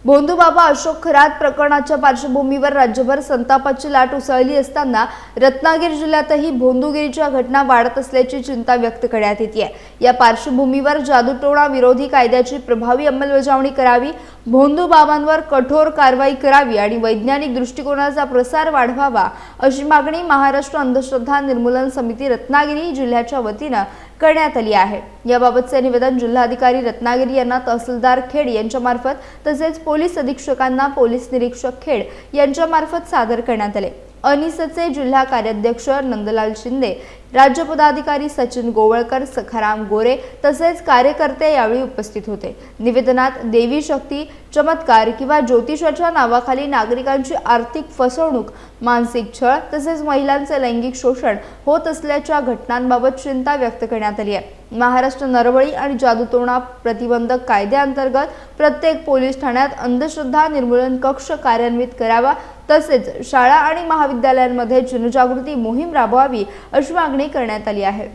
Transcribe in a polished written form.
भोंदूबाबा अशोक खरात प्रकरणाच्या पार्श्वभूमीवर राज्यभर संतापाची लाट उसळली असताना रत्नागिरी जिल्ह्यातही भोंदूगिरीच्या घटना वाढत असल्याची चिंता व्यक्त करण्यात येते। या पार्श्वभूमीवर जादूटोणा विरोधी कायद्याची प्रभावी अंमलबजावणी करावी, भोंदूबाबांवर कठोर कारवाई करावी आणि वैज्ञानिक दृष्टिकोनाचा प्रसार वाढवावा अशी मागणी महाराष्ट्र अंधश्रद्धा निर्मूलन समिती रत्नागिरी जिल्ह्याच्या वतीने करण्यात आली आहे। याबाबतचे निवेदन जिल्हाधिकारी रत्नागिरी यांना तहसीलदार खेड यांच्यामार्फत तसेच पोलीस अधीक्षकांना पोलीस निरीक्षक खेड यांच्यामार्फत सादर करण्यात आले। अनिसचे जिल्हा कार्याध्यक्ष नंदलाल शिंदे, राज्य पदाधिकारी सचिन गोवळकर, सखाराम गोरे तसेच कार्यकर्ते यावेळी उपस्थित होते। निवेदनात देवी शक्ती, चमत्कार किंवा ज्योतिषाच्या नावाखाली नागरिकांची आर्थिक फसवणूक, मानसिक छळ तसेच महिलांचे लैंगिक शोषण होत असल्याच्या घटनांबाबत चिंता व्यक्त करण्यात आली आहे। महाराष्ट्र नरबळी आणि जादूटोणा प्रतिबंधक कायद्याअंतर्गत प्रत्येक पोलीस ठाण्यात अंधश्रद्धा निर्मूलन कक्ष कार्यान्वित करावा, तसेच शाळा आणि महाविद्यालयांमध्ये जनजागृती मोहीम राबवावी अशी मागणी करण्यात आली आहे।